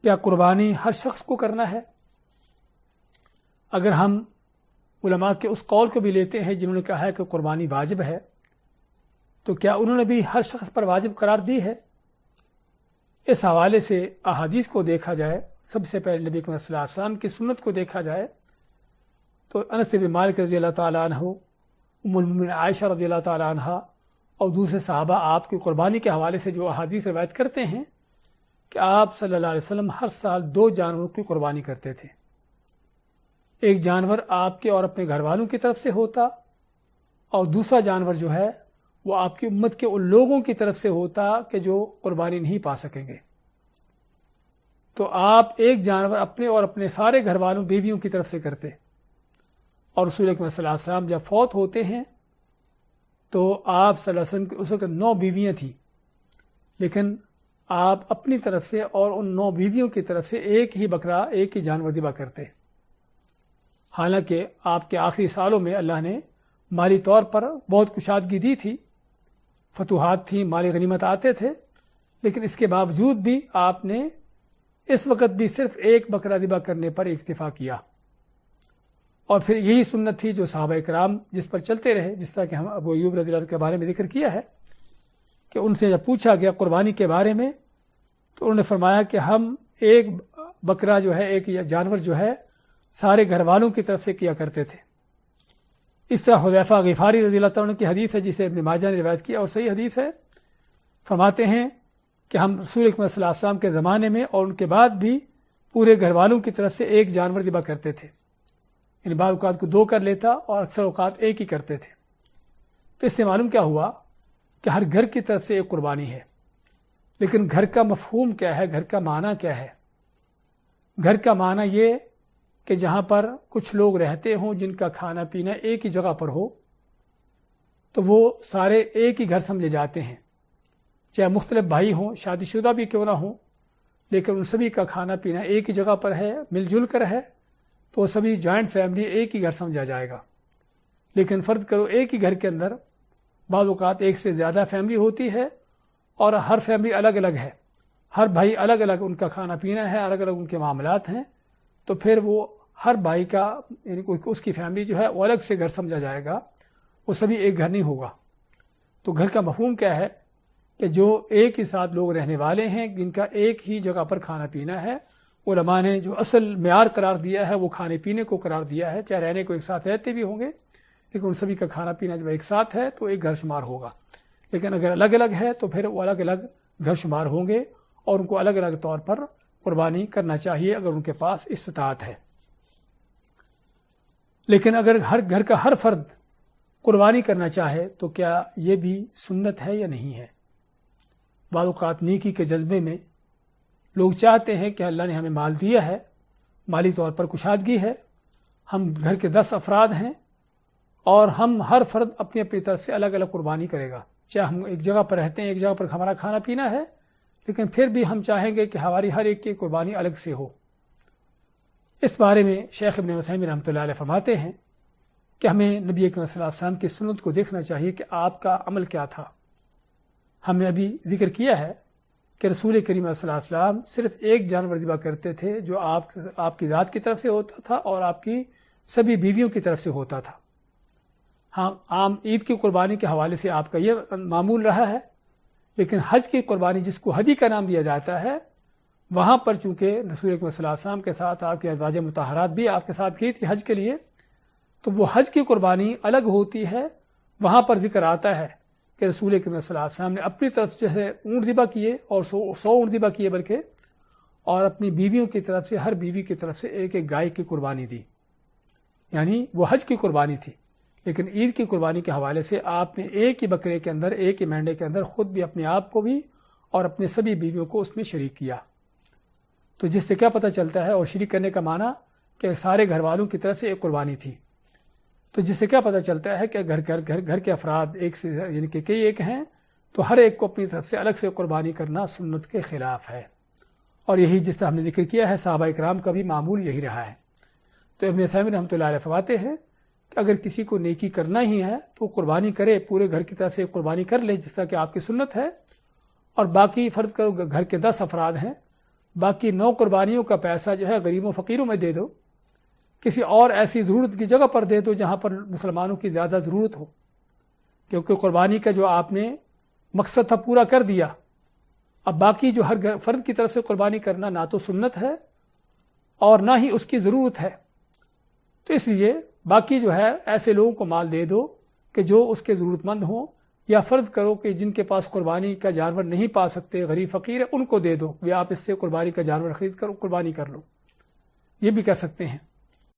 کیا قربانی ہر شخص کو کرنا ہے؟ اگر ہم علماء کے اس قول کو بھی لیتے ہیں جنہوں نے کہا ہے کہ قربانی واجب ہے، تو کیا انہوں نے بھی ہر شخص پر واجب قرار دی ہے؟ اس حوالے سے احادیث کو دیکھا جائے، سب سے پہلے نبی کریم صلی اللہ علیہ وسلم کی سنت کو دیکھا جائے تو انس بن مالک رضی اللہ تعالیٰ عنہ، ام المؤمنین عائشہ رضی اللہ تعالیٰ عنہ اور دوسرے صحابہ آپ کی قربانی کے حوالے سے جو احادیث روایت کرتے ہیں کہ آپ صلی اللہ علیہ وسلم ہر سال 2 جانوروں کی قربانی کرتے تھے۔ ایک جانور آپ کے اور اپنے گھر والوں کی طرف سے ہوتا، اور دوسرا جانور جو ہے وہ آپ کی امت کے ان لوگوں کی طرف سے ہوتا کہ جو قربانی نہیں پا سکیں گے۔ تو آپ ایک جانور اپنے اور اپنے سارے گھر والوں بیویوں کی طرف سے کرتے، اور رسول اکرم صلی اللہ علیہ وسلم جب فوت ہوتے ہیں تو آپ صلی اللہ علیہ وسلم کی اس وقت 9 بیویاں تھیں، لیکن آپ اپنی طرف سے اور ان 9 بیویوں کی طرف سے ایک ہی بکرا، ایک ہی جانور ذبح کرتے۔ حالانکہ آپ کے آخری سالوں میں اللہ نے مالی طور پر بہت کشادگی دی تھی، فتوحات تھیں، مالی غنیمت آتے تھے، لیکن اس کے باوجود بھی آپ نے اس وقت بھی صرف ایک بکرا ذبح کرنے پر اکتفا کیا، اور پھر یہی سنت تھی جو صحابہ کرام جس پر چلتے رہے، جس طرح کہ ہم ابو ایوب رضی اللہ عنہ کے بارے میں ذکر کیا ہے کہ ان سے جب پوچھا گیا قربانی کے بارے میں تو انہوں نے فرمایا کہ ہم ایک بکرا جو ہے، ایک جانور جو ہے سارے گھر والوں کی طرف سے کیا کرتے تھے۔ اس طرح حذیفہ غفاری رضی اللہ عنہ کی حدیث ہے جسے ابن ماجہ نے روایت کیا اور صحیح حدیث ہے، فرماتے ہیں کہ ہم رسول اکرم صلی اللہ علیہ وسلم کے زمانے میں اور ان کے بعد بھی پورے گھر والوں کی طرف سے ایک جانور ذبح کرتے تھے، یعنی بعض اوقات کو 2 کر لیتا اور اکثر اوقات ایک ہی کرتے تھے۔ تو اس سے معلوم کیا ہوا کہ ہر گھر کی طرف سے ایک قربانی ہے، لیکن گھر کا مفہوم کیا ہے، گھر کا معنی کیا ہے؟ گھر کا معنی یہ کہ جہاں پر کچھ لوگ رہتے ہوں جن کا کھانا پینا ایک ہی جگہ پر ہو تو وہ سارے ایک ہی گھر سمجھے جاتے ہیں، چاہے مختلف بھائی ہوں، شادی شدہ بھی کیوں نہ ہوں، لیکن ان سبھی کا کھانا پینا ایک ہی جگہ پر ہے، مل جل کر ہے، تو وہ سبھی جوائنٹ فیملی ایک ہی گھر سمجھا جائے گا۔ لیکن فرض کرو ایک ہی گھر کے اندر بعض اوقات ایک سے زیادہ فیملی ہوتی ہے اور ہر فیملی الگ الگ ہے، ہر بھائی الگ الگ ان کا کھانا پینا ہے، الگ الگ ان کے معاملات ہیں، تو پھر وہ ہر بھائی کا یعنی اس کی فیملی جو ہے وہ الگ سے گھر سمجھا جائے گا، وہ سبھی ایک گھر نہیں ہوگا۔ تو گھر کا مفہوم کیا ہے کہ جو ایک ہی ساتھ لوگ رہنے والے ہیں، جن کا ایک ہی جگہ پر کھانا پینا ہے۔ علماء نے جو اصل معیار قرار دیا ہے وہ کھانے پینے کو قرار دیا ہے، چاہے رہنے کو ایک ساتھ رہتے بھی ہوں گے لیکن ان سبھی کا کھانا پینا جب ایک ساتھ ہے تو ایک گھر شمار ہوگا، لیکن اگر الگ الگ ہے تو پھر وہ الگ الگ گھر شمار ہوں گے اور ان کو الگ الگ طور پر قربانی کرنا چاہیے اگر ان کے پاس استطاعت ہے۔ لیکن اگر ہر گھر کا ہر فرد قربانی کرنا چاہے تو کیا یہ بھی سنت ہے یا نہیں ہے؟ بعض اوقات نیکی کے جذبے میں لوگ چاہتے ہیں کہ اللہ نے ہمیں مال دیا ہے، مالی طور پر کشادگی ہے، ہم گھر کے 10 افراد ہیں اور ہم ہر فرد اپنی اپنی طرف سے الگ الگ قربانی کرے گا، چاہے ہم ایک جگہ پر رہتے ہیں، ایک جگہ پر ہمارا کھانا پینا ہے، لیکن پھر بھی ہم چاہیں گے کہ ہماری ہر ایک کی قربانی الگ سے ہو۔ اس بارے میں شیخ ابن عثیمین رحمۃ اللہ علیہ فرماتے ہیں کہ ہمیں نبی اکرم صلی اللہ علیہ وسلم کی سنت کو دیکھنا چاہیے کہ آپ کا عمل کیا تھا۔ ہم نے ابھی ذکر کیا ہے کہ رسول کریم صلی اللہ علیہ وسلم صرف ایک جانور ذبح کرتے تھے جو آپ کی ذات کی طرف سے ہوتا تھا اور آپ کی سبھی بیویوں کی طرف سے ہوتا تھا۔ ہاں، عام عید کی قربانی کے حوالے سے آپ کا یہ معمول رہا ہے، لیکن حج کی قربانی جس کو حدی کا نام دیا جاتا ہے، وہاں پر چونکہ رسول اکرم صلی اللہ علیہ وسلم کے ساتھ آپ کی ازواج مطہرات بھی آپ کے ساتھ کی تھی حج کے لیے، تو وہ حج کی قربانی الگ ہوتی ہے۔ وہاں پر ذکر آتا ہے کہ رسول اکرم صلی اللہ علیہ وسلم نے اپنی طرف جو ہے اونٹ ذبح کیے اور 100 اونٹ ذبح کیے بلکہ، اور اپنی بیویوں کی طرف سے ہر بیوی کی طرف سے ایک ایک گائے کی قربانی دی، یعنی وہ حج کی قربانی تھی۔ لیکن عید کی قربانی کے حوالے سے آپ نے ایک ہی بکرے کے اندر، ایک ہی مینڈے کے اندر خود بھی اپنے آپ کو بھی اور اپنے سبھی بیویوں کو اس میں شریک کیا۔ تو جس سے کیا پتہ چلتا ہے، اور شریک کرنے کا معنی کہ سارے گھر والوں کی طرف سے ایک قربانی تھی، تو جس سے کیا پتہ چلتا ہے کہ گھر کے افراد ایک سے یعنی کہ کئی ایک ہیں تو ہر ایک کو اپنی طرف سے الگ سے قربانی کرنا سنت کے خلاف ہے، اور یہی جس طرح ہم نے ذکر کیا ہے صحابہ اکرام کا بھی معمول یہی رہا ہے۔ تو ابن عثیمین رحمۃ اللہ علیہ فرماتے ہیں کہ اگر کسی کو نیکی کرنا ہی ہے تو قربانی کرے، پورے گھر کی طرف سے قربانی کر لے جس طرح کہ آپ کی سنت ہے، اور باقی فرض کرو گھر کے 10 افراد ہیں باقی 9 قربانیوں کا پیسہ جو ہے غریبوں فقیروں میں دے دو، کسی اور ایسی ضرورت کی جگہ پر دے دو جہاں پر مسلمانوں کی زیادہ ضرورت ہو، کیونکہ قربانی کا جو آپ نے مقصد تھا پورا کر دیا۔ اب باقی جو ہر فرد کی طرف سے قربانی کرنا نہ تو سنت ہے اور نہ ہی اس کی ضرورت ہے، تو اس لیے باقی جو ہے ایسے لوگوں کو مال دے دو کہ جو اس کے ضرورت مند ہوں، یا فرض کرو کہ جن کے پاس قربانی کا جانور نہیں پا سکتے، غریب فقیر ہے، ان کو دے دو، یا آپ اس سے قربانی کا جانور خرید کر قربانی کر لو، یہ بھی کر سکتے ہیں۔